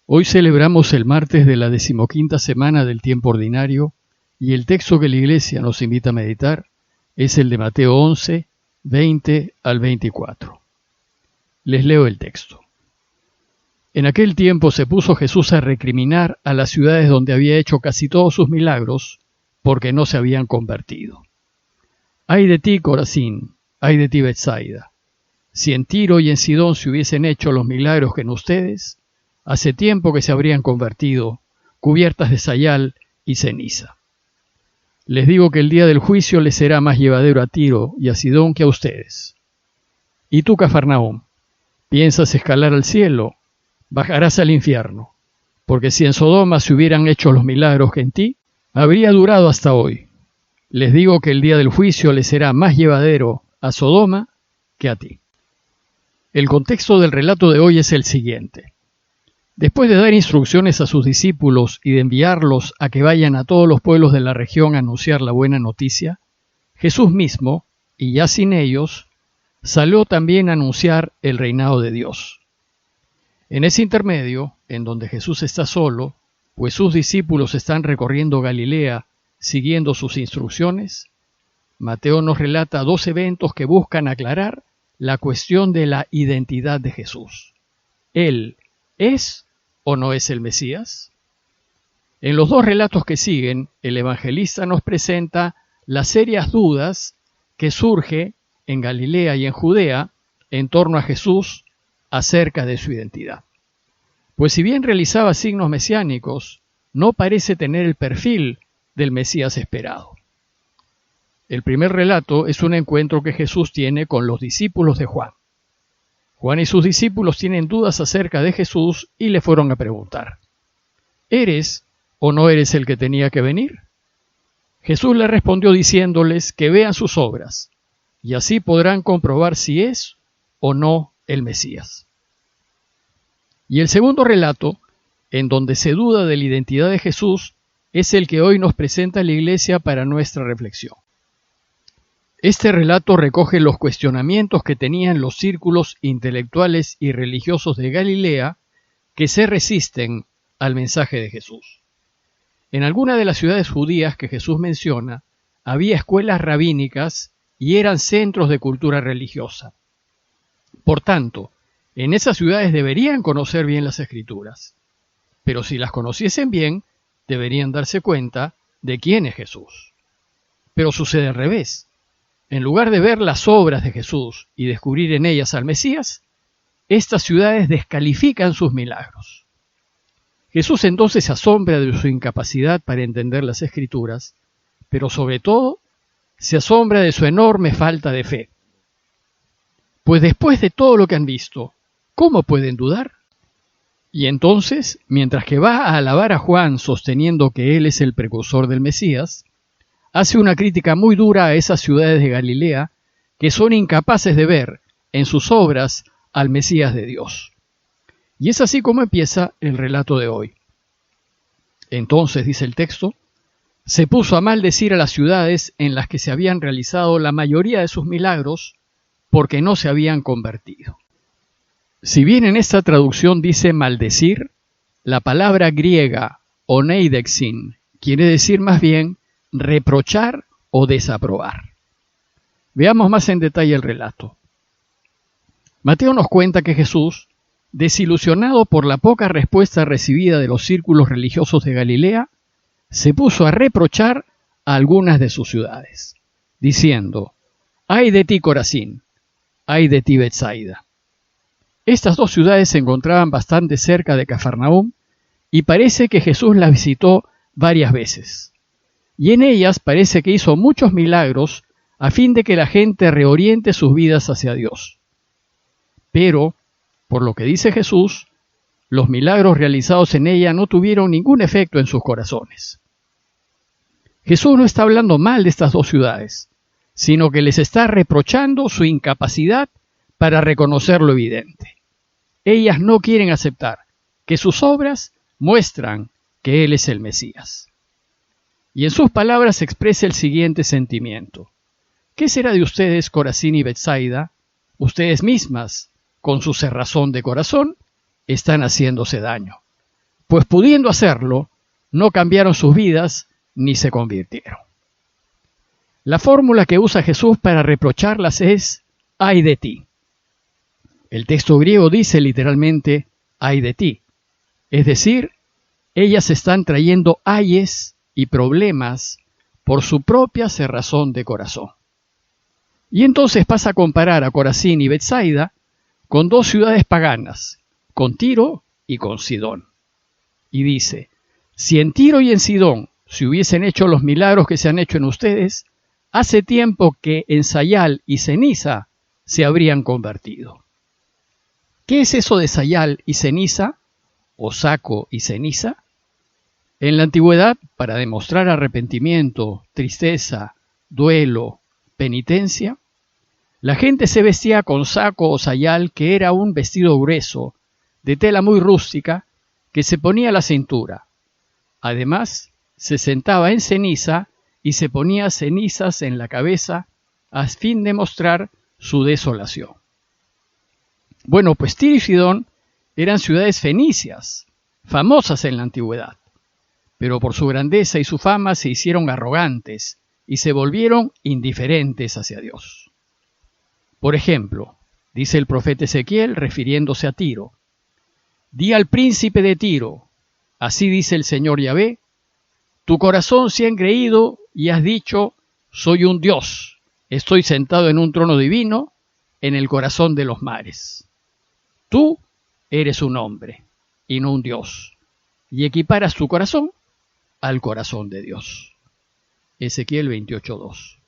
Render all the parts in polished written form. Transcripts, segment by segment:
Hoy celebramos el martes de la 15ª semana del tiempo ordinario y el texto que la Iglesia nos invita a meditar es el de Mateo 11, 20 al 24. Les leo el texto. En aquel tiempo se puso Jesús a recriminar a las ciudades donde había hecho casi todos sus milagros porque no se habían convertido. ¡Ay de ti, Corazín! ¡Ay de ti, Betsaida! Si en Tiro y en Sidón se hubiesen hecho los milagros que en ustedes, hace tiempo que se habrían convertido, cubiertas de sayal y ceniza. Les digo que el día del juicio les será más llevadero a Tiro y a Sidón que a ustedes. Y tú, Cafarnaúm, ¿piensas escalar al cielo? Bajarás al infierno, porque si en Sodoma se hubieran hecho los milagros que en ti, habría durado hasta hoy. Les digo que el día del juicio les será más llevadero a Sodoma que a ti. El contexto del relato de hoy es el siguiente. Después de dar instrucciones a sus discípulos y de enviarlos a que vayan a todos los pueblos de la región a anunciar la buena noticia, Jesús mismo, y ya sin ellos, salió también a anunciar el reinado de Dios. En ese intermedio, en donde Jesús está solo, pues sus discípulos están recorriendo Galilea siguiendo sus instrucciones, Mateo nos relata dos eventos que buscan aclarar la cuestión de la identidad de Jesús. ¿Él es o no es el Mesías? En los dos relatos que siguen, el evangelista nos presenta las serias dudas que surgen en Galilea y en Judea en torno a Jesús acerca de su identidad. Pues si bien realizaba signos mesiánicos, no parece tener el perfil del Mesías esperado. El primer relato es un encuentro que Jesús tiene con los discípulos de Juan. Juan y sus discípulos tienen dudas acerca de Jesús y le fueron a preguntar: ¿eres o no eres el que tenía que venir? Jesús le respondió diciéndoles que vean sus obras, y así podrán comprobar si es o no el Mesías. Y el segundo relato, en donde se duda de la identidad de Jesús, es el que hoy nos presenta la Iglesia para nuestra reflexión. Este relato recoge los cuestionamientos que tenían los círculos intelectuales y religiosos de Galilea que se resisten al mensaje de Jesús. En alguna de las ciudades judías que Jesús menciona, había escuelas rabínicas y eran centros de cultura religiosa. Por tanto, en esas ciudades deberían conocer bien las Escrituras, pero si las conociesen bien, deberían darse cuenta de quién es Jesús. Pero sucede al revés. En lugar de ver las obras de Jesús y descubrir en ellas al Mesías, estas ciudades descalifican sus milagros. Jesús entonces se asombra de su incapacidad para entender las Escrituras, pero sobre todo se asombra de su enorme falta de fe. Pues después de todo lo que han visto, ¿cómo pueden dudar? Y entonces, mientras que va a alabar a Juan sosteniendo que él es el precursor del Mesías, hace una crítica muy dura a esas ciudades de Galilea que son incapaces de ver en sus obras al Mesías de Dios. Y es así como empieza el relato de hoy. Entonces, dice el texto, se puso a maldecir a las ciudades en las que se habían realizado la mayoría de sus milagros porque no se habían convertido. Si bien en esta traducción dice maldecir, la palabra griega oneidexin quiere decir más bien reprochar o desaprobar. Veamos más en detalle el relato. Mateo nos cuenta que Jesús, desilusionado por la poca respuesta recibida de los círculos religiosos de Galilea, se puso a reprochar a algunas de sus ciudades, diciendo: «¡Ay de ti, Corazín! ¡Ay de ti, Betsaida!». Estas dos ciudades se encontraban bastante cerca de Cafarnaúm y parece que Jesús las visitó varias veces. Y en ellas parece que hizo muchos milagros a fin de que la gente reoriente sus vidas hacia Dios. Pero, por lo que dice Jesús, los milagros realizados en ella no tuvieron ningún efecto en sus corazones. Jesús no está hablando mal de estas dos ciudades, sino que les está reprochando su incapacidad para reconocer lo evidente. Ellas no quieren aceptar que sus obras muestran que Él es el Mesías. Y en sus palabras expresa el siguiente sentimiento: ¿qué será de ustedes, Corazín y Betsaida? Ustedes mismas, con su cerrazón de corazón, están haciéndose daño. pues pudiendo hacerlo, no cambiaron sus vidas ni se convirtieron. La fórmula que usa Jesús para reprocharlas es «ay de ti». El texto griego dice literalmente «ay de ti», es decir, ellas están trayendo ayes y problemas por su propia cerrazón de corazón. Y entonces pasa a comparar a Corazín y Betsaida con dos ciudades paganas, con Tiro y con Sidón. Y dice, si en Tiro y en Sidón se hubiesen hecho los milagros que se han hecho en ustedes, hace tiempo que en sayal y ceniza se habrían convertido. ¿Qué es eso de sayal y ceniza, o saco y ceniza? En la antigüedad, para demostrar arrepentimiento, tristeza, duelo, penitencia, la gente se vestía con saco o sayal, que era un vestido grueso, de tela muy rústica, que se ponía a la cintura. Además, se sentaba en ceniza y se ponía cenizas en la cabeza a fin de mostrar su desolación. Bueno, pues Tiro y Sidón eran ciudades fenicias, famosas en la antigüedad, pero por su grandeza y su fama se hicieron arrogantes y se volvieron indiferentes hacia Dios. Por ejemplo, dice el profeta Ezequiel refiriéndose a Tiro, «Di al príncipe de Tiro, así dice el Señor Yahvé, tu corazón se ha engreído y has dicho, soy un Dios, estoy sentado en un trono divino en el corazón de los mares. Tú eres un hombre y no un Dios, y equiparas tu corazón al corazón de Dios». Ezequiel 28:2.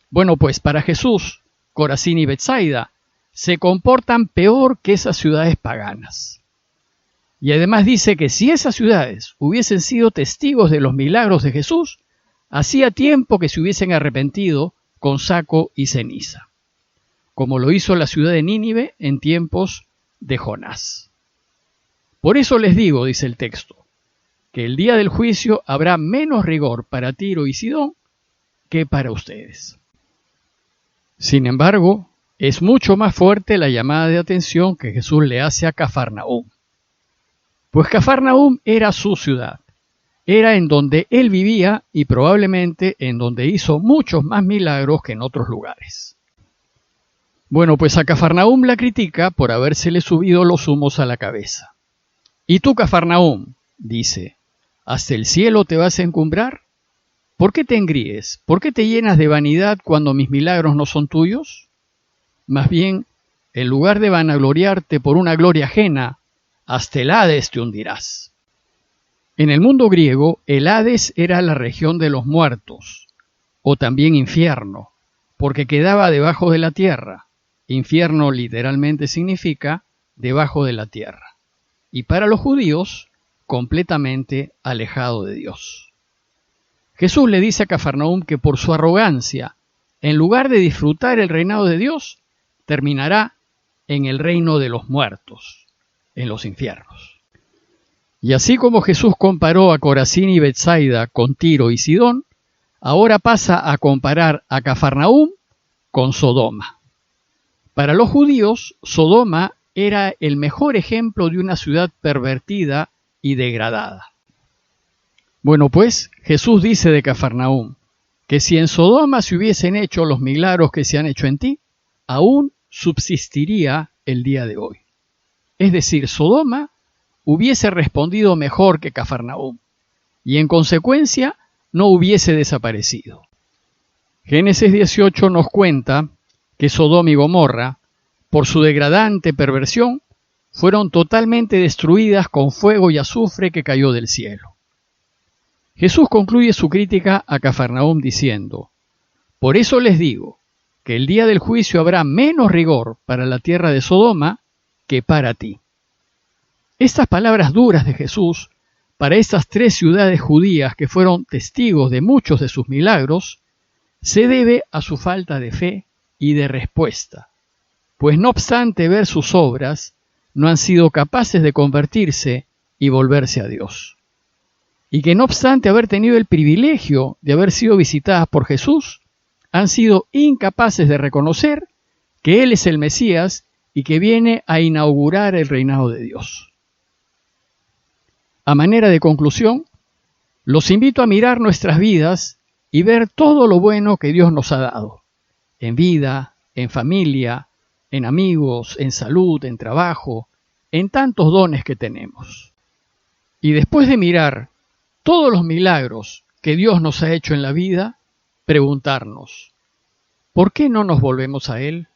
Bueno, pues para Jesús, Corazín y Betsaida se comportan peor que esas ciudades paganas. Y además dice que si esas ciudades hubiesen sido testigos de los milagros de Jesús, hacía tiempo que se hubiesen arrepentido con saco y ceniza, como lo hizo la ciudad de Nínive en tiempos de Jonás. Por eso les digo, dice el texto, que el día del juicio habrá menos rigor para Tiro y Sidón que para ustedes. Sin embargo, es mucho más fuerte la llamada de atención que Jesús le hace a Cafarnaúm. Pues Cafarnaúm era su ciudad, era en donde él vivía y probablemente en donde hizo muchos más milagros que en otros lugares. Bueno, pues a Cafarnaúm la critica por habérsele subido los humos a la cabeza. «¿Y tú, Cafarnaúm?», dice, «¿hasta el cielo te vas a encumbrar? ¿Por qué te engríes? ¿Por qué te llenas de vanidad cuando mis milagros no son tuyos? Más bien, en lugar de vanagloriarte por una gloria ajena, hasta el Hades te hundirás». En el mundo griego, el Hades era la región de los muertos, o también infierno, porque quedaba debajo de la tierra. Infierno literalmente significa debajo de la tierra. Y para los judíos, completamente alejado de Dios. Jesús le dice a Cafarnaúm que por su arrogancia, en lugar de disfrutar el reinado de Dios, terminará en el reino de los muertos, en los infiernos. Y así como Jesús comparó a Corazín y Betsaida con Tiro y Sidón, ahora pasa a comparar a Cafarnaúm con Sodoma. Para los judíos, Sodoma era el mejor ejemplo de una ciudad pervertida y degradada. Bueno, pues Jesús dice de Cafarnaúm que si en Sodoma se hubiesen hecho los milagros que se han hecho en ti, aún subsistiría el día de hoy. Es decir, Sodoma hubiese respondido mejor que Cafarnaúm y en consecuencia no hubiese desaparecido. Génesis 18 nos cuenta que Sodoma y Gomorra, por su degradante perversión, fueron totalmente destruidas con fuego y azufre que cayó del cielo. Jesús concluye su crítica a Cafarnaúm diciendo, «Por eso les digo que el día del juicio habrá menos rigor para la tierra de Sodoma que para ti». Estas palabras duras de Jesús para estas tres ciudades judías que fueron testigos de muchos de sus milagros se debe a su falta de fe y de respuesta, pues no obstante ver sus obras, no han sido capaces de convertirse y volverse a Dios. Y que no obstante haber tenido el privilegio de haber sido visitadas por Jesús, han sido incapaces de reconocer que Él es el Mesías y que viene a inaugurar el reinado de Dios. A manera de conclusión, los invito a mirar nuestras vidas y ver todo lo bueno que Dios nos ha dado, en vida, en familia, en amigos, en salud, en trabajo, en tantos dones que tenemos. Y después de mirar todos los milagros que Dios nos ha hecho en la vida, preguntarnos, ¿por qué no nos volvemos a Él?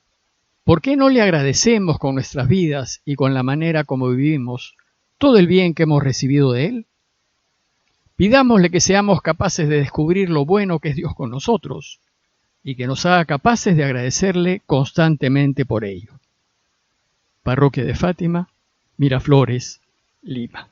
¿Por qué no le agradecemos con nuestras vidas y con la manera como vivimos todo el bien que hemos recibido de Él? Pidámosle que seamos capaces de descubrir lo bueno que es Dios con nosotros y que nos haga capaces de agradecerle constantemente por ello. Parroquia de Fátima, Miraflores, Lima.